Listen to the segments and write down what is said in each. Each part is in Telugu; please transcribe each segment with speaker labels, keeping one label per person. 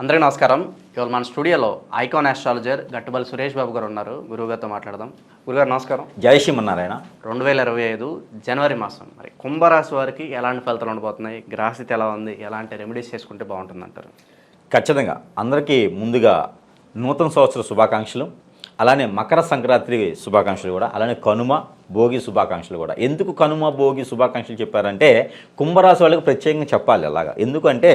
Speaker 1: అందరికీ నమస్కారం. ఇవాళ మన స్టూడియోలో ఐకాన్ ఆస్ట్రాలజర్ గట్టుబల్లి సురేష్ బాబు గారు ఉన్నారు. గురువుగారితో మాట్లాడదాం. గురుగారు నమస్కారం.
Speaker 2: జై శ్రీమన్నారాయణ.
Speaker 1: 2025 జనవరి మాసం మరి కుంభరాశి వారికి ఎలాంటి ఫలితాలు ఉండబోతున్నాయి, గ్రహస్థితి ఎలా ఉంది, ఎలాంటి రెమెడీస్ చేసుకుంటే బాగుంటుంది అంటారు?
Speaker 2: ఖచ్చితంగా అందరికీ ముందుగా నూతన సంవత్సర శుభాకాంక్షలు, అలానే మకర సంక్రాంతి శుభాకాంక్షలు కూడా, అలానే కనుమ భోగి శుభాకాంక్షలు కూడా. ఎందుకు కనుమ భోగి శుభాకాంక్షలు చెప్పారంటే కుంభరాశి వాళ్ళకి ప్రత్యేకంగా చెప్పాలి అలాగా. ఎందుకంటే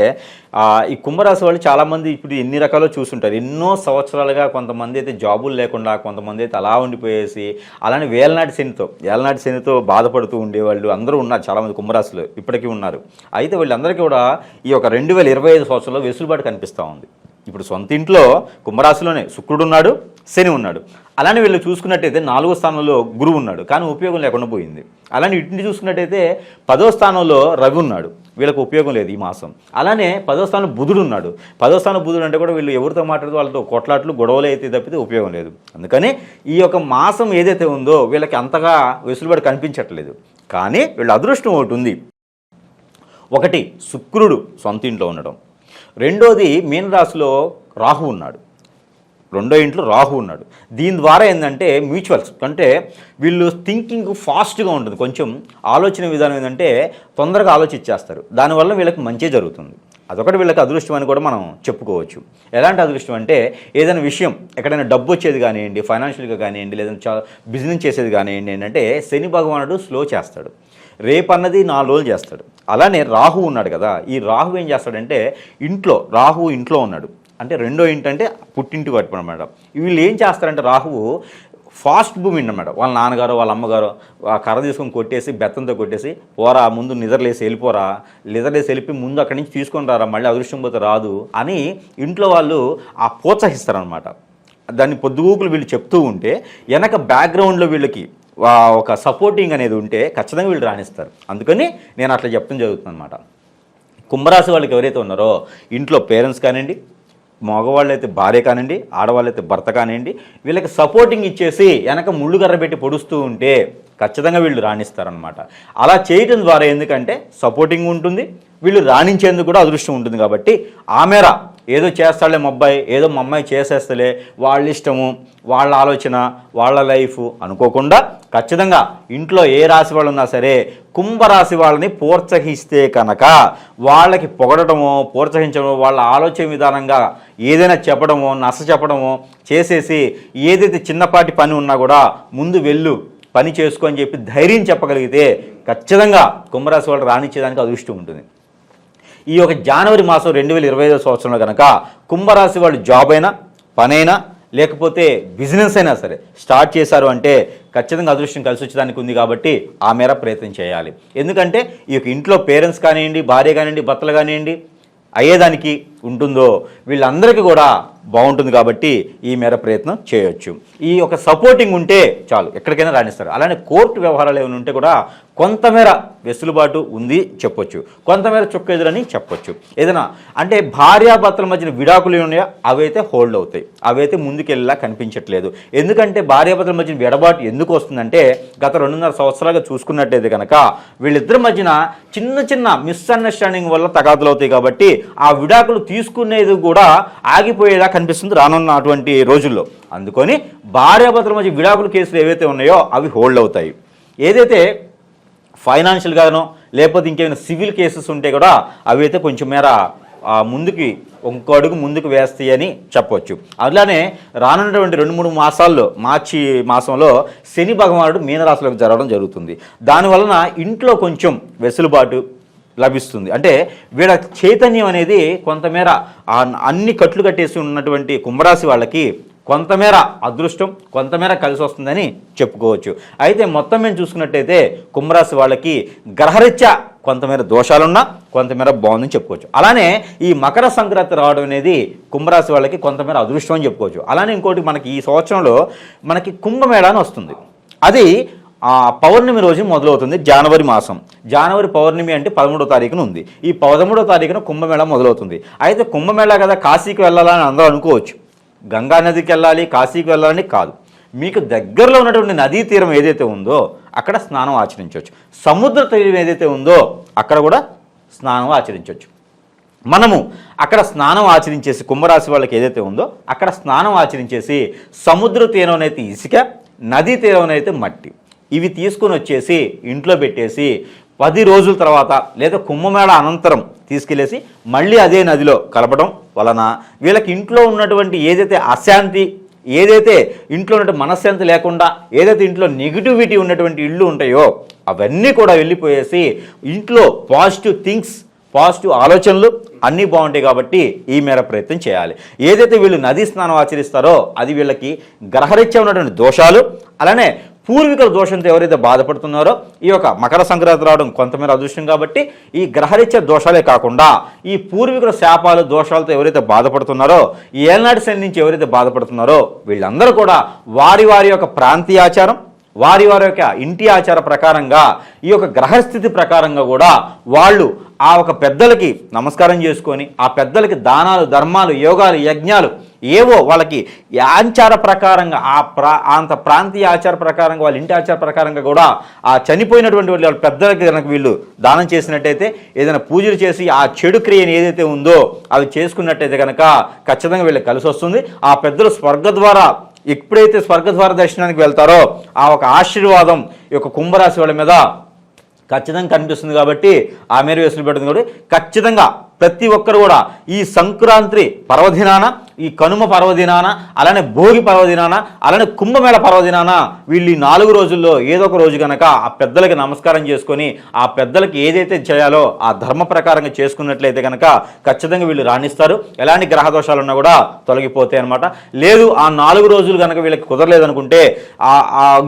Speaker 2: ఈ కుంభరాశి వాళ్ళు చాలామంది ఇప్పుడు ఎన్ని రకాలు చూస్తుంటారు. ఎన్నో సంవత్సరాలుగా కొంతమంది అయితే జాబులు లేకుండా, కొంతమంది అయితే అలా ఉండిపోయేసి, అలానే ఏలనాటి శనితో బాధపడుతూ ఉండేవాళ్ళు అందరూ ఉన్నారు. చాలామంది కుంభరాశిలో ఇప్పటికీ ఉన్నారు. అయితే వీళ్ళందరికీ కూడా ఈ యొక్క 2025 సంవత్సరంలో వెసులుబాటు కనిపిస్తూ ఉంది. ఇప్పుడు సొంత ఇంట్లో కుంభరాశిలోనే శుక్రుడు ఉన్నాడు, శని ఉన్నాడు. అలానే వీళ్ళు చూసుకున్నట్టయితే 4వ స్థానంలో గురువు ఉన్నాడు, కానీ ఉపయోగం లేకుండా పోయింది. అలానే ఇంటిని చూసుకున్నట్టయితే 10వ స్థానంలో రవి ఉన్నాడు, వీళ్ళకి ఉపయోగం లేదు ఈ మాసం. అలానే 10వ స్థానంలో బుధుడు ఉన్నాడు. 10వ స్థానం బుధుడు అంటే కూడా వీళ్ళు ఎవరితో మాట్లాడుతూ వాళ్ళతో కొట్లాట్లు గొడవలు అయితే తప్పితే ఉపయోగం లేదు. అందుకని ఈ యొక్క మాసం ఏదైతే ఉందో వీళ్ళకి అంతగా వెసులుబాటు కనిపించట్లేదు. కానీ వీళ్ళ అదృష్టం ఒకటి ఉంది. ఒకటి శుక్రుడు సొంత ఇంట్లో ఉండడం, రెండోది మీనరాశిలో రాహు ఉన్నాడు, రెండో ఇంట్లో రాహు ఉన్నాడు. దీని ద్వారా ఏంటంటే మ్యూచువల్స్ అంటే వీళ్ళు థింకింగ్ ఫాస్ట్గా ఉంటుంది. కొంచెం ఆలోచన విధానం ఏంటంటే తొందరగా ఆలోచించేస్తారు. దానివల్ల వీళ్ళకి మంచి జరుగుతుంది. అదొకటి వీళ్ళకి అదృష్టం అని కూడా మనం చెప్పుకోవచ్చు. ఎలాంటి అదృష్టం అంటే ఏదైనా విషయం ఎక్కడైనా డబ్బు వచ్చేది కానివ్వండి, ఫైనాన్షియల్గా కానివ్వండి, లేదంటే బిజినెస్ చేసేది కానివ్వండి, ఏంటంటే శని భగవానుడు స్లో చేస్తాడు. రేపన్నది 4 రోజులు చేస్తాడు. అలానే రాహు ఉన్నాడు కదా, ఈ రాహు ఏం చేస్తాడంటే రాహు ఇంట్లో ఉన్నాడు అంటే రెండో ఇంటంటే పుట్టింటి పట్టు అనమాట. వీళ్ళు ఏం చేస్తారంటే రాహువు ఫాస్ట్ భూమి అనమాట. వాళ్ళ నాన్నగారు వాళ్ళ అమ్మగారు ఆ కర్ర తీసుకొని కొట్టేసి బెత్తంతో కొట్టేసి పోరా ముందు నిద్రలేసి వెళ్ళిపోరా, నిద్రలేసి వెళ్ళిపోయి ముందు అక్కడి నుంచి తీసుకొని రారా, మళ్ళీ అదృష్టం పోతే రాదు అని ఇంట్లో వాళ్ళు ఆ ప్రోత్సహిస్తారనమాట. దాన్ని పొద్దుగూకులు వీళ్ళు చెప్తూ ఉంటే వెనక బ్యాక్గ్రౌండ్లో వీళ్ళకి ఒక సపోర్టింగ్ అనేది ఉంటే ఖచ్చితంగా వీళ్ళు రాణిస్తారు. అందుకని నేను అట్లా చెప్తాం జరుగుతుంది అనమాట. కుంభరాశి వాళ్ళకి ఎవరైతే ఉన్నారో ఇంట్లో పేరెంట్స్ కానివ్వండి, మగవాళ్ళు అయితే భార్య కానివ్వండి, ఆడవాళ్ళు అయితే భర్త కానివ్వండి, వీళ్ళకి సపోర్టింగ్ ఇచ్చేసి వెనక ముళ్ళుగర్ర పెట్టి పొడుస్తూ ఉంటే ఖచ్చితంగా వీళ్ళు రాణిస్తారనమాట. అలా చేయటం ద్వారా ఎందుకంటే సపోర్టింగ్ ఉంటుంది, వీళ్ళు రాణించేందుకు కూడా అదృష్టం ఉంటుంది. కాబట్టి ఆ మేర ఏదో చేస్తాడులే మా అబ్బాయి, ఏదో మా అమ్మాయి చేసేస్తలే, వాళ్ళ ఇష్టము, వాళ్ళ ఆలోచన, వాళ్ళ లైఫ్ అనుకోకుండా ఖచ్చితంగా ఇంట్లో ఏ రాశి వాళ్ళు ఉన్నా సరే కుంభరాశి వాళ్ళని ప్రోత్సహిస్తే కనుక వాళ్ళకి పొగడటమో ప్రోత్సహించడమో, వాళ్ళ ఆలోచన విధానంగా ఏదైనా చెప్పడమో నచ్చ చెప్పడమో చేసేసి ఏదైతే చిన్నపాటి పని ఉన్నా కూడా ముందు వెళ్ళు పని చేసుకో అని చెప్పి ధైర్యం చెప్పగలిగితే ఖచ్చితంగా కుంభరాశి వాళ్ళు రాణించేదానికి అదృష్టం ఉంటుంది. ఈ యొక్క జనవరి మాసం 2025 సంవత్సరంలో కనుక కుంభరాశి వాళ్ళు జాబ్ అయినా పనైనా లేకపోతే బిజినెస్ అయినా సరే స్టార్ట్ చేశారు అంటే ఖచ్చితంగా అదృష్టం కలిసి వచ్చేదానికి ఉంది. కాబట్టి ఆ మేర ప్రయత్నం చేయాలి. ఎందుకంటే ఈ యొక్క ఇంట్లో పేరెంట్స్ కానివ్వండి, భార్య కానివ్వండి, భర్తలు కానివ్వండి అయ్యేదానికి ఉంటుందో వీళ్ళందరికీ కూడా బాగుంటుంది. కాబట్టి ఈ మేర ప్రయత్నం చేయొచ్చు. ఈ యొక్క సపోర్టింగ్ ఉంటే చాలు, ఎక్కడికైనా రాణిస్తారు. అలానే కోర్టు వ్యవహారాలు ఏమైనా ఉంటే కూడా కొంతమేర వెసులుబాటు ఉంది చెప్పొచ్చు, కొంతమేర చుక్కెదురని చెప్పొచ్చు. ఏదైనా అంటే భార్యాభర్తల మధ్యన విడాకులు ఉన్నాయో అవైతే హోల్డ్ అవుతాయి, అవైతే ముందుకెళ్ళేలా కనిపించట్లేదు. ఎందుకంటే భార్యాభర్తల మధ్యన విడబాటు ఎందుకు వస్తుందంటే గత 2.5 సంవత్సరాలుగా చూసుకున్నట్టయితే కనుక వీళ్ళిద్దరి మధ్యన చిన్న చిన్న మిస్అండర్స్టాండింగ్ వల్ల తగాదులు అవుతాయి. కాబట్టి ఆ విడాకులు తీసుకునేది కూడా ఆగిపోయేలా కనిపిస్తుంది రానున్న అటువంటి రోజుల్లో. అందుకని భార్యాభర్తల మధ్య విడాకుల కేసులు ఏవైతే ఉన్నాయో అవి హోల్డ్ అవుతాయి. ఏదైతే ఫైనాన్షియల్గానో లేకపోతే ఇంకేమైనా సివిల్ కేసెస్ ఉంటే కూడా అవి అయితే కొంచెం మేర ముందుకి ఇంకో అడుగు ముందుకు వేస్తాయి అని చెప్పవచ్చు. అలానే రానున్నటువంటి 2-3 మాసాల్లో మార్చి మాసంలో శని భగవానుడు మీనరాశిలోకి జరగడం జరుగుతుంది. దానివలన ఇంట్లో కొంచెం వెసులుబాటు లభిస్తుంది. అంటే వీళ్ళ చైతన్యం అనేది కొంతమేర అన్ని కట్లు కట్టేసి ఉన్నటువంటి కుంభరాశి వాళ్ళకి కొంతమేర అదృష్టం, కొంతమేర కలిసి వస్తుందని చెప్పుకోవచ్చు. అయితే మొత్తం మేము చూసుకున్నట్టయితే కుంభరాశి వాళ్ళకి గ్రహరీత్యా కొంతమేర దోషాలున్నా కొంతమేర బాగుందని చెప్పుకోవచ్చు. అలానే ఈ మకర సంక్రాంతి రావడం అనేది కుంభరాశి వాళ్ళకి కొంతమేర అదృష్టం అని చెప్పుకోవచ్చు. అలానే ఇంకోటి మనకి ఈ సంవత్సరంలో మనకి కుంభమేళా అని వస్తుంది. అది పౌర్ణమి రోజు మొదలవుతుంది. జనవరి మాసం, జనవరి పౌర్ణమి అంటే 13వ తారీఖున ఉంది. ఈ 13వ తారీఖున కుంభమేళా మొదలవుతుంది. అయితే కుంభమేళా కదా కాశీకి వెళ్ళాలని అందరూ అనుకోవచ్చు. గంగా నదికి వెళ్ళాలి, కాశీకి వెళ్ళాలని కాదు. మీకు దగ్గరలో ఉన్నటువంటి నదీ తీరం ఏదైతే ఉందో అక్కడ స్నానం ఆచరించవచ్చు. సముద్ర తీరం ఏదైతే ఉందో అక్కడ కూడా స్నానం ఆచరించవచ్చు. మనము అక్కడ స్నానం ఆచరించేసి కుంభరాశి వాళ్ళకి ఏదైతే ఉందో అక్కడ స్నానం ఆచరించేసి సముద్ర తీరంనైతే ఇసుక, నదీ తీరంనైతే మట్టి, ఇవి తీసుకొని వచ్చేసి ఇంట్లో పెట్టేసి 10 రోజుల తర్వాత లేదా కుంభమేళ అనంతరం తీసుకెళ్ళేసి మళ్ళీ అదే నదిలో కలపడం వలన వీళ్ళకి ఇంట్లో ఉన్నటువంటి ఏదైతే అశాంతి, ఏదైతే ఇంట్లో ఉన్నటువంటి మనశ్శాంతి లేకుండా ఏదైతే ఇంట్లో నెగిటివిటీ ఉన్నటువంటి ఇళ్ళు ఉంటాయో అవన్నీ కూడా వెళ్ళిపోయేసి ఇంట్లో పాజిటివ్ థింగ్స్, పాజిటివ్ ఆలోచనలు అన్నీ బాగుంటాయి. కాబట్టి ఈ మేర ప్రయత్నం చేయాలి. ఏదైతే వీళ్ళు నదీ స్నానం ఆచరిస్తారో అది వీళ్ళకి గ్రహరీత్యా ఉన్నటువంటి దోషాలు, అలానే పూర్వీకుల దోషంతో ఎవరైతే బాధపడుతున్నారో ఈ యొక్క మకర సంక్రాంతి రావడం కొంతమేర అదృష్టం. కాబట్టి ఈ గ్రహరీత్యా దోషాలే కాకుండా ఈ పూర్వీకుల శాపాలు, దోషాలతో ఎవరైతే బాధపడుతున్నారో, ఈ ఏళ్ళనాటి శని నుంచి ఎవరైతే బాధపడుతున్నారో వీళ్ళందరూ కూడా వారి వారి యొక్క ప్రాంతీయ ఆచారం, వారి వారి యొక్క ఇంటి ఆచార ప్రకారంగా ఈ యొక్క గ్రహస్థితి ప్రకారంగా కూడా వాళ్ళు ఆ ఒక పెద్దలకి నమస్కారం చేసుకొని ఆ పెద్దలకి దానాలు, ధర్మాలు, యోగాలు, యజ్ఞాలు ఏవో వాళ్ళకి ఆచార ప్రకారంగా అంత ప్రాంతీయ ఆచార ప్రకారంగా వాళ్ళ ఇంటి ఆచార ప్రకారంగా కూడా ఆ చనిపోయినటువంటి వాళ్ళ పెద్దలకి కనుక వీళ్ళు దానం చేసినట్టయితే, ఏదైనా పూజలు చేసి ఆ చెడు క్రియను ఏదైతే ఉందో అవి చేసుకున్నట్టయితే కనుక ఖచ్చితంగా వీళ్ళకి కలిసి వస్తుంది. ఆ పెద్దలు స్వర్గద్వారా ఎప్పుడైతే స్వర్గద్వార దర్శనానికి వెళ్తారో ఆ ఒక ఆశీర్వాదం ఈ యొక్క కుంభరాశి వాళ్ళ మీద ఖచ్చితంగా కనిపిస్తుంది. కాబట్టి ఆ మేర వేసులు పెట్టింది కాబట్టి ఖచ్చితంగా ప్రతి ఒక్కరు కూడా ఈ సంక్రాంతి పర్వదినాన, ఈ కనుమ పర్వదినాన, అలానే భోగి పర్వదినాన, అలానే కుంభమేళ పర్వదినాన వీళ్ళు ఈ 4 రోజుల్లో ఏదో ఒక రోజు కనుక ఆ పెద్దలకి నమస్కారం చేసుకొని ఆ పెద్దలకి ఏదైతే చేయాలో ఆ ధర్మ ప్రకారంగా చేసుకున్నట్లయితే కనుక ఖచ్చితంగా వీళ్ళు రాణిస్తారు. ఎలాంటి గ్రహ దోషాలు ఉన్నా కూడా తొలగిపోతాయి అనమాట. లేదు ఆ 4 రోజులు కనుక వీళ్ళకి కుదరలేదనుకుంటే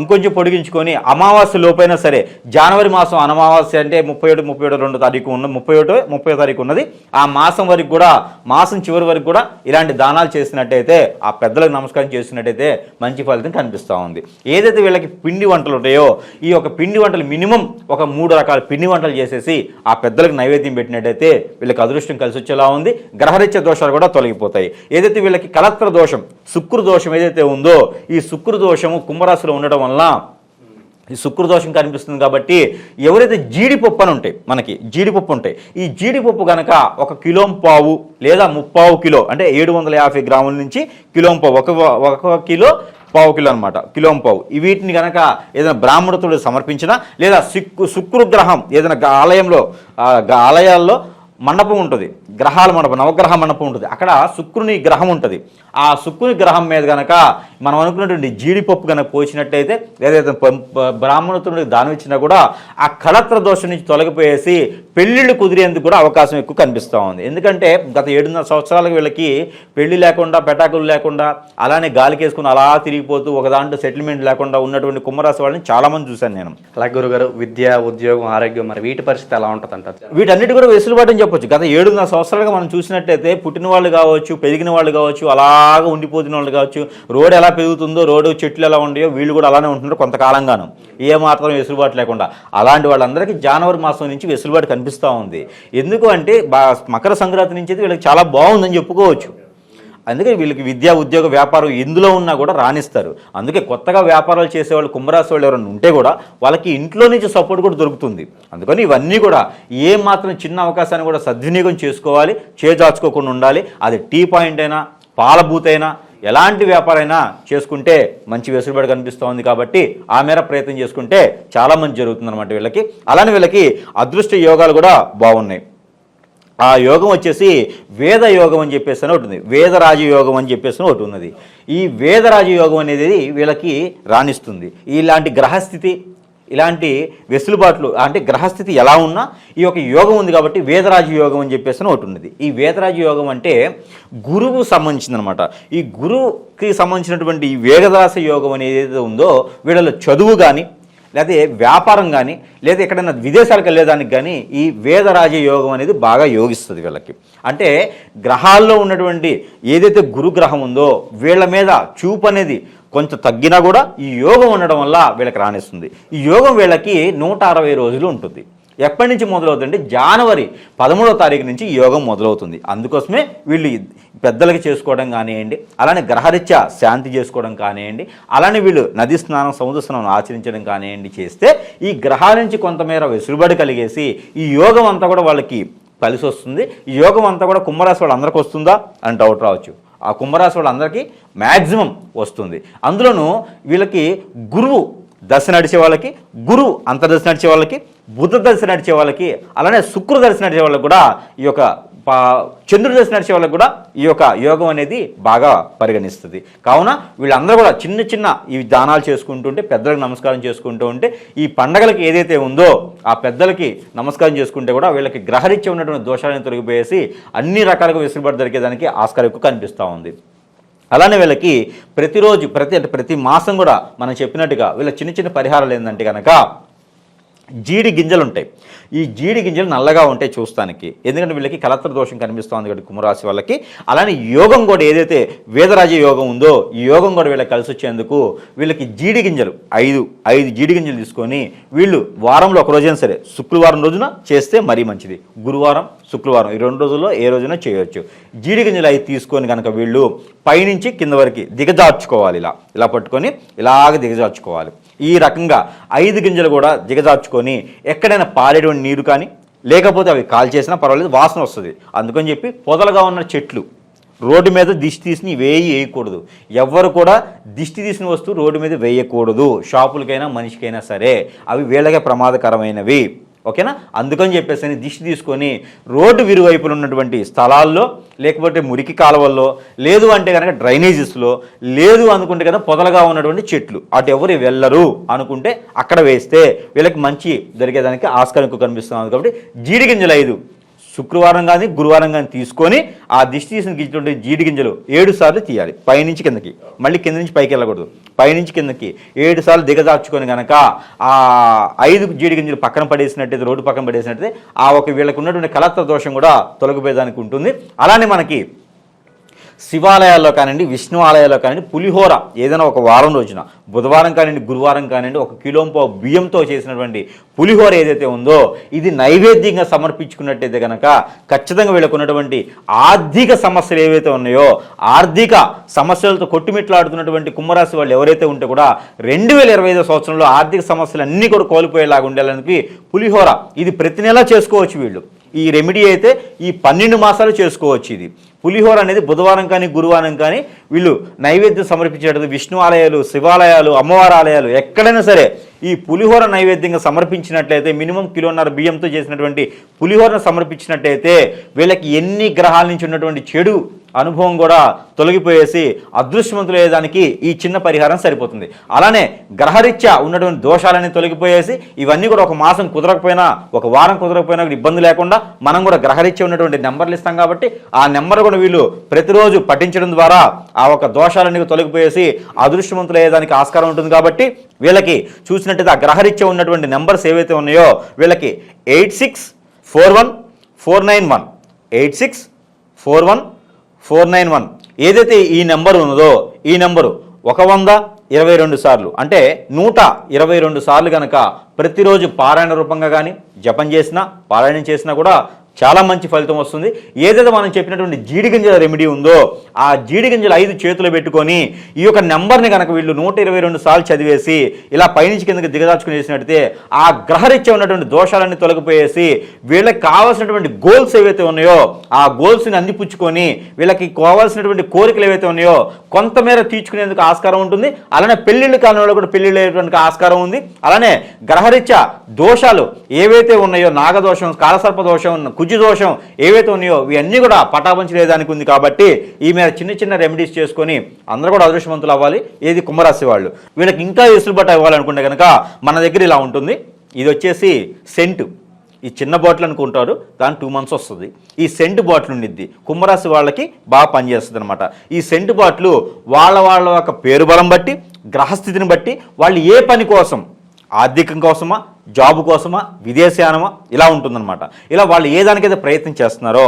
Speaker 2: ఇంకొంచెం పొడిగించుకొని అమావాస్య లోపైనా సరే, జనవరి మాసం అమావాస్య అంటే 31 తారీఖు ఉన్న 30 తారీఖు ఉన్నది, ఆ మాసం వరకు కూడా, మాసం చివరి వరకు కూడా ఇలాంటి దానాలు చేసినట్టయితే ఆ పెద్దలకు నమస్కారం చేసినట్టయితే మంచి ఫలితం కనిపిస్తూ ఉంది. ఏదైతే వీళ్ళకి పిండి వంటలు ఉంటాయో ఈ యొక్క పిండి వంటలు మినిమం ఒక 3 రకాల పిండి వంటలు చేసేసి ఆ పెద్దలకు నైవేద్యం పెట్టినట్టయితే వీళ్ళకి అదృష్టం కలిసి వచ్చేలా ఉంది. గ్రహరీత్యా దోషాలు కూడా తొలగిపోతాయి. ఏదైతే వీళ్ళకి కలత్ర దోషం, శుక్ర దోషం ఏదైతే ఉందో ఈ శుక్ర దోషము కుంభరాశిలో ఉండడం వలన ఈ శుక్రదోషం కనిపిస్తుంది. కాబట్టి ఎవరైతే జీడిపప్పు అని ఉంటాయి, మనకి జీడిపప్పు ఉంటాయి, ఈ జీడిపప్పు కనుక 1 కిలో పావు లేదా 3/4 కిలో అంటే 750 గ్రాముల నుంచి కిలో పావు, 1 కిలో పావు కిలో అనమాట, కిలో పావు, వీటిని కనుక ఏదైనా బ్రాహ్మణుడు సమర్పించినా లేదా శుక్రగ్రహం ఏదైనా ఆలయాల్లో మండపం ఉంటుంది, గ్రహాల మండపం, నవగ్రహ మండపం ఉంటుంది, అక్కడ శుక్రుని గ్రహం ఉంటుంది. ఆ శుక్రుని గ్రహం మీద కనుక మనం అనుకున్నటువంటి జీడిపప్పు కనుక పోసినట్టయితే ఏదైతే బ్రాహ్మణుడికి దానం ఇచ్చినా కూడా ఆ కళత్ర దోషం నుంచి తొలగిపోయేసి పెళ్ళిళ్ళు కుదిరేందుకు కూడా అవకాశం ఎక్కువ కనిపిస్తూ ఉంది. ఎందుకంటే గత 7.5 సంవత్సరాలకు వీళ్ళకి పెళ్లి లేకుండా, పెటాకులు లేకుండా, అలానే గాలికేసుకుని అలా తిరిగిపోతూ ఒక దాంట్లో సెటిల్మెంట్ లేకుండా ఉన్నటువంటి కుంభరాశి వాళ్ళని చాలామంది చూశాను నేను.
Speaker 1: అలాగే గురుగారు, విద్య, ఉద్యోగం, ఆరోగ్యం, మరి వీటి పరిస్థితి ఎలా ఉంటుంది అంటారు?
Speaker 2: వీటన్నిటి కూడా వెసులుబాటు అని చెప్పొచ్చు. గత 7.5 సంవత్సరాలుగా మనం చూసినట్టయితే పుట్టిన వాళ్ళు కావచ్చు, పెరిగిన వాళ్ళు కావచ్చు, అలాగా ఉండిపోతున్న వాళ్ళు కావచ్చు, రోడ్డు ఎలా పెరుగుతుందో, రోడ్డు చెట్లు ఎలా ఉండయో వీళ్ళు కూడా అలానే ఉంటున్నారు కొంతకాలంగాను, ఏమాత్రం వెసులుబాటు లేకుండా. అలాంటి వాళ్ళందరికీ జనవరి మాసం నుంచి వెసులుబాటు కనిపిస్తూ ఉంది. ఎందుకు అంటే మకర సంక్రాంతి నుంచి అయితే వీళ్ళకి చాలా బాగుందని చెప్పుకోవచ్చు. అందుకే వీళ్ళకి విద్య, ఉద్యోగ, వ్యాపారం ఎందులో ఉన్నా కూడా రాణిస్తారు. అందుకే కొత్తగా వ్యాపారాలు చేసేవాళ్ళు కుంభరాశి వాళ్ళు ఎవరైనా ఉంటే కూడా వాళ్ళకి ఇంట్లో నుంచి సపోర్ట్ కూడా దొరుకుతుంది. అందుకని ఇవన్నీ కూడా ఏ మాత్రం చిన్న అవకాశాన్ని కూడా సద్వినియోగం చేసుకోవాలి, చేజార్చుకోకుండా ఉండాలి. అది టీ పాయింట్ అయినా, పాల బూత్ అయినా, ఎలాంటి వ్యాపారైనా చేసుకుంటే మంచి వెసులుబాటు కనిపిస్తూ ఉంది. కాబట్టి ఆ మేర ప్రయత్నం చేసుకుంటే చాలా మంచి జరుగుతుంది అనమాట వీళ్ళకి. అలానే వీళ్ళకి అదృష్ట యోగాలు కూడా బాగున్నాయి. ఆ యోగం వచ్చేసి వేద యోగం అని చెప్పేసి ఒకటి ఉంది, వేదరాజ యోగం అని చెప్పేసి ఒకటి ఉన్నది. ఈ వేదరాజ యోగం అనేది వీళ్ళకి రాణిస్తుంది. ఇలాంటి గ్రహస్థితి, ఇలాంటి వెసులుబాట్లు అంటే గ్రహస్థితి ఎలా ఉన్నా ఈ యొక్క యోగం ఉంది కాబట్టి వేదరాజ యోగం అని చెప్పేసి ఒకటి ఉన్నది. ఈ వేదరాజ యోగం అంటే గురువు సంబంధించింది అనమాట. ఈ గురువుకి సంబంధించినటువంటి ఈ వేదరాజ యోగం అనేది ఏదైతే ఉందో వీళ్ళలో చదువు కానీ, లేకపోతే వ్యాపారం కానీ, లేదా ఎక్కడైనా విదేశాలకు వెళ్ళేదానికి కానీ ఈ వేదరాజ యోగం అనేది బాగా యోగిస్తుంది వీళ్ళకి. అంటే గ్రహాల్లో ఉన్నటువంటి ఏదైతే గురుగ్రహం ఉందో వీళ్ళ మీద చూపు అనేది కొంచెం తగ్గినా కూడా ఈ యోగం ఉండడం వల్ల వీళ్ళకి రాణిస్తుంది. ఈ యోగం వీళ్ళకి 160 రోజులు ఉంటుంది. ఎప్పటి నుంచి మొదలవుతుందంటే జనవరి 13వ తారీఖు నుంచి ఈ యోగం మొదలవుతుంది. అందుకోసమే వీళ్ళు పెద్దలకి చేసుకోవడం కానివ్వండి, అలానే గ్రహరీత్యా శాంతి చేసుకోవడం కానివ్వండి, అలానే వీళ్ళు నది స్నానం, సముద్ర స్నానం ఆచరించడం కానివ్వండి చేస్తే ఈ గ్రహాల నుంచి కొంతమేర వెసులుబాటు కలిగేసి ఈ యోగం అంతా కూడా వాళ్ళకి కలిసి వస్తుంది. ఈ యోగం అంతా కూడా కుంభరాశి వాళ్ళందరికీ వస్తుందా అని డౌట్ రావచ్చు. ఆ కుంభరాశి వాళ్ళందరికీ మ్యాక్సిమం వస్తుంది. అందులోనూ వీళ్ళకి గురువు దశ నడిచే వాళ్ళకి, గురువు అంతర్దశ నడిచే వాళ్ళకి, బుధ దశ నడిచే వాళ్ళకి, అలానే శుక్ర దశ నడిచే వాళ్ళకి కూడా ఈ యొక్క చంద్రుడి దశ నడిచే వాళ్ళకి కూడా ఈ యొక్క యోగం అనేది బాగా పరిగణిస్తుంది. కావున వీళ్ళందరూ కూడా చిన్న చిన్న ఈ దానాలు చేసుకుంటుంటే, పెద్దలకు నమస్కారం చేసుకుంటూ ఉంటే, ఈ పండగలకి ఏదైతే ఉందో ఆ పెద్దలకి నమస్కారం చేసుకుంటే కూడా వీళ్ళకి గ్రహరీత్యా ఉన్నటువంటి దోషాలను తొలగిపోయేసి అన్ని రకాలుగా వెసులుబాటు దొరికేదానికి ఆస్కారం ఎక్కువ కనిపిస్తూ ఉంది. అలానే వీళ్ళకి ప్రతిరోజు ప్రతి మాసం కూడా మనం చెప్పినట్టుగా వీళ్ళ చిన్న చిన్న పరిహారాలు ఏంటంటే కనుక జీడి గింజలు ఉంటాయి. ఈ జీడి గింజలు నల్లగా ఉంటాయి చూస్తానికి, ఎందుకంటే వీళ్ళకి కలత్ర దోషం కనిపిస్తుంది కాబట్టి కుంభరాశి వాళ్ళకి. అలానే యోగం కూడా ఏదైతే వేదరాజ యోగం ఉందో ఈ యోగం కూడా వీళ్ళకి కలిసి వచ్చేందుకు వీళ్ళకి జీడి గింజలు ఐదు జీడి గింజలు తీసుకొని వీళ్ళు వారంలో ఒక రోజైనా సరే శుక్రవారం రోజున చేస్తే మరీ మంచిది. గురువారం, శుక్రవారం ఈ 2 రోజుల్లో ఏ రోజున చేయవచ్చు. జీడి గింజలు 5 తీసుకొని కనుక వీళ్ళు పైనుంచి కింద వరకు దిగజార్చుకోవాలి. ఇలా పట్టుకొని ఇలాగ దిగజార్చుకోవాలి. ఈ రకంగా 5 గింజలు కూడా దిగజార్చుకొని ఎక్కడైనా పారేటువంటి నీరు కానీ లేకపోతే అవి కాల్ చేసినా పర్వాలేదు, వాసన వస్తుంది. అందుకని చెప్పి పొదలుగా ఉన్న చెట్లు రోడ్డు మీద దిష్టి తీసి వేయకూడదు. ఎవ్వరు కూడా దిష్టి తీసిన వస్తువు రోడ్డు మీద వేయకూడదు. షాపులకైనా మనిషికైనా సరే అవి వీళ్ళకే ప్రమాదకరమైనవి. ఓకేనా? అందుకని చెప్పేసి దిష్టి తీసుకొని రోడ్డు విరువైపులు ఉన్నటువంటి స్థలాల్లో, లేకపోతే మురికి కాలువల్లో, లేదు అంటే కనుక డ్రైనేజెస్లో, లేదు అనుకుంటే కదా పొదలుగా ఉన్నటువంటి చెట్లు అటు ఎవరు వెళ్ళరు అనుకుంటే అక్కడ వేస్తే వీళ్ళకి మంచి జరిగేదానికి ఆస్కారం కనిపిస్తుంది. కాబట్టి జీడి గింజలు 5 శుక్రవారం కానీ గురువారం కానీ తీసుకొని ఆ దిష్టి తీసిన గింజలు జీడి గింజలు 7 సార్లు తీయాలి. పైనుంచి కిందకి, మళ్ళీ కింద నుంచి పైకి వెళ్ళకూడదు. పైనుంచి కిందకి 7 సార్లు దిగదార్చుకొని కనుక ఆ 5 జీడి గింజలు పక్కన పడేసినట్టయితే, రోడ్డు పక్కన పడేసినట్టయితే ఆ ఒక వీళ్ళకు ఉన్నటువంటి కలత్ర దోషం కూడా తొలగిపోయేదానికి ఉంటుంది. అలానే మనకి శివాలయాల్లో కానివ్వండి, విష్ణు ఆలయాల్లో కానివ్వండి, పులిహోర ఏదైనా ఒక వారం రోజున బుధవారం కానివ్వండి, గురువారం కానివ్వండి 1 కిలో బియ్యంతో చేసినటువంటి పులిహోర ఏదైతే ఉందో ఇది నైవేద్యంగా సమర్పించుకున్నట్టయితే కనుక ఖచ్చితంగా వీళ్ళకు ఉన్నటువంటి ఆర్థిక సమస్యలు ఏవైతే ఉన్నాయో, ఆర్థిక సమస్యలతో కొట్టుమిట్లాడుతున్నటువంటి కుంభరాశి వాళ్ళు ఎవరైతే ఉంటే కూడా 2025 సంవత్సరంలో ఆర్థిక సమస్యలు అన్నీ కూడా కోల్పోయేలాగా ఉండాలని పులిహోర ఇది ప్రతి నెలా చేసుకోవచ్చు. వీళ్ళు ఈ రెమెడీ అయితే ఈ 12 మాసాలు చేసుకోవచ్చు. ఇది పులిహోర అనేది బుధవారం కానీ గురువారం కానీ వీళ్ళు నైవేద్యం సమర్పించేటప్పుడు విష్ణు ఆలయాలు, శివాలయాలు, అమ్మవారి ఆలయాలు ఎక్కడైనా సరే ఈ పులిహోర నైవేద్యంగా సమర్పించినట్లయితే మినిమం 1.5 కిలో బియ్యంతో చేసినటువంటి పులిహోరను సమర్పించినట్లయితే వీళ్ళకి ఎన్ని గ్రహాల నుంచి ఉన్నటువంటి చెడు అనుభవం కూడా తొలగిపోయేసి అదృష్టవంతులు అయ్యేదానికి ఈ చిన్న పరిహారం సరిపోతుంది. అలానే గ్రహరీత్యా ఉన్నటువంటి దోషాలన్నీ తొలగిపోయేసి ఇవన్నీ కూడా ఒక మాసం కుదరకపోయినా, ఒక వారం కుదరకపోయినా ఇబ్బంది లేకుండా మనం కూడా గ్రహరీత్యా ఉన్నటువంటి నెంబర్లు ఇస్తాం కాబట్టి ఆ నెంబర్ కూడా వీళ్ళు ప్రతిరోజు పఠించడం ద్వారా ఆ ఒక దోషాలన్నీ తొలగిపోయేసి అదృష్టవంతులు అయ్యేదానికి ఆస్కారం ఉంటుంది. కాబట్టి వీళ్ళకి చూసినట్టయితే ఆ గ్రహరీత్యా ఉన్నటువంటి నెంబర్స్ ఏవైతే ఉన్నాయో వీళ్ళకి 8641 491 ఏదైతే ఈ నెంబర్ ఉన్నదో ఈ నెంబరు 122 సార్లు అంటే 122 సార్లు కనుక ప్రతిరోజు పారాయణ రూపంగా కానీ జపం చేసినా, పారాయణం చేసినా కూడా చాలా మంచి ఫలితం వస్తుంది. ఏదైతే మనం చెప్పినటువంటి జీడి గింజల రెమెడీ ఉందో ఆ జీడి గింజలు 5 చేతులు పెట్టుకొని ఈ యొక్క నెంబర్ని కనుక వీళ్ళు 122 సార్లు చదివేసి ఇలా పైనుంచి కిందకి దిగదాచుకుని చేసినట్టయితే ఆ గ్రహరీత్యా ఉన్నటువంటి దోషాలన్నీ తొలగిపోయేసి వీళ్ళకి కావాల్సినటువంటి గోల్స్ ఏవైతే ఉన్నాయో ఆ గోల్స్ని అందిపుచ్చుకొని వీళ్ళకి కావాల్సినటువంటి కోరికలు ఏవైతే ఉన్నాయో కొంతమేర తీర్చుకునేందుకు ఆస్కారం ఉంటుంది. అలానే పెళ్లిళ్ళు కాలంలో కూడా పెళ్లిళ్ళు అయ్యేటువంటి ఆస్కారం ఉంది. అలానే గ్రహరీత్యా దోషాలు ఏవైతే ఉన్నాయో నాగదోషం, కాలసర్ప దోషం, కుజు దోషం ఏవైతే ఉన్నాయో ఇవన్నీ కూడా పటాపంచి లేదానికి ఉంది. కాబట్టి ఈ మీద చిన్న చిన్న రెమెడీస్ చేసుకొని అందరూ కూడా అదృష్టవంతులు అవ్వాలి. ఏది కుంభరాశి వాళ్ళు. వీళ్ళకి ఇంకా వెసులుబాటు ఇవ్వాలనుకుంటే కనుక మన దగ్గర ఇలా ఉంటుంది. ఇది వచ్చేసి సెంటు, ఈ చిన్న బాటిల్ అనుకుంటారు, దాని 2 months వస్తుంది. ఈ సెంటు బాటిల్ ఉండిద్ది కుంభరాశి వాళ్ళకి బాగా పనిచేస్తుంది అనమాట. ఈ సెంటు బాటిల్ వాళ్ళ యొక్క పేరు బలం బట్టి, గ్రహస్థితిని బట్టి వాళ్ళు ఏ పని కోసం, ఆర్థికం కోసమా, జాబ్ కోసమా, విదేశయానమా ఇలా ఉంటుందన్నమాట. ఇలా వాళ్ళు ఏ దానికైతే ప్రయత్నం చేస్తున్నారో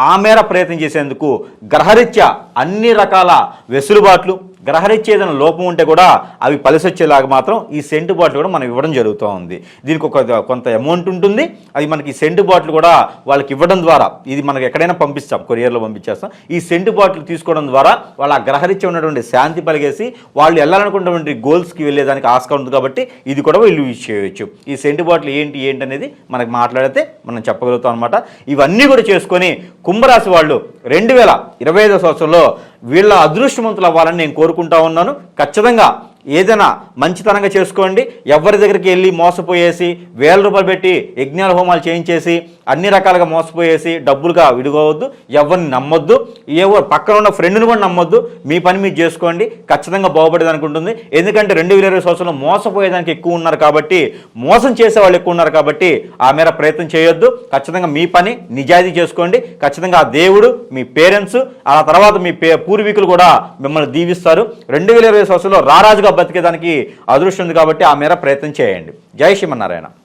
Speaker 2: ఆ మేర ప్రయత్నం చేసేందుకు గ్రహరీత్యా అన్ని రకాల వెసులుబాట్లు, గ్రహరీత్యా ఏదైనా లోపం ఉంటే కూడా అవి పలిసొచ్చేలాగా మాత్రం ఈ సెంటు బాటిల్ కూడా మనం ఇవ్వడం జరుగుతూ ఉంది. దీనికి కొంత అమౌంట్ ఉంటుంది. అది మనకి ఈ సెంటు బాటిల్ కూడా వాళ్ళకి ఇవ్వడం ద్వారా, ఇది మనకి ఎక్కడైనా పంపిస్తాం, కొరియర్లో పంపించేస్తాం. ఈ సెంటు బాటిల్ తీసుకోవడం ద్వారా వాళ్ళ ఆ గ్రహరీత్యా ఉన్నటువంటి శాంతి పలిగేసి వాళ్ళు వెళ్ళాలనుకున్నటువంటి గోల్స్కి వెళ్ళేదానికి ఆస్కారం ఉంది. కాబట్టి ఇది కూడా వీళ్ళు యూజ్ చేయవచ్చు. ఈ సెంటు బాటిల్ ఏంటి అనేది మనకి మాట్లాడితే మనం చెప్పగలుగుతాం అనమాట. ఇవన్నీ కూడా చేసుకొని కుంభరాశి వాళ్ళు 2025 సంవత్సరంలో వీళ్ళ అదృష్టవంతులు అవ్వాలని నేను కోరుకుంటా ఉన్నాను. ఖచ్చితంగా ఏదైనా మంచితనంగా చేసుకోండి. ఎవరి దగ్గరికి వెళ్ళి మోసపోయేసి 1000 రూపాయలు పెట్టి యజ్ఞాల హోమాలు చేయించేసి అన్ని రకాలుగా మోసపోయేసి డబ్బులుగా విడుకోవద్దు. ఎవరిని నమ్మొద్దు. పక్కన ఉన్న ఫ్రెండ్ని కూడా నమ్మొద్దు. మీ పని మీరు చేసుకోండి. ఖచ్చితంగా బాగుపడేదానికి ఉంటుంది. ఎందుకంటే 2020 సంవత్సరంలో మోసపోయేదానికి ఎక్కువ ఉన్నారు కాబట్టి, మోసం చేసే వాళ్ళు ఎక్కువ ఉన్నారు కాబట్టి ఆ మేర ప్రయత్నం చేయొద్దు. ఖచ్చితంగా మీ పని నిజాయితీ చేసుకోండి. ఖచ్చితంగా ఆ దేవుడు, మీ పేరెంట్స్, ఆ తర్వాత మీ పూర్వీకులు కూడా మిమ్మల్ని దీవిస్తారు. 2020 సంవత్సరంలో రారాజుగా బతికేదానికి అదృష్టం ఉంది కాబట్టి ఆ మేర ప్రయత్నం చేయండి. జై శ్రీమన్నారాయణ.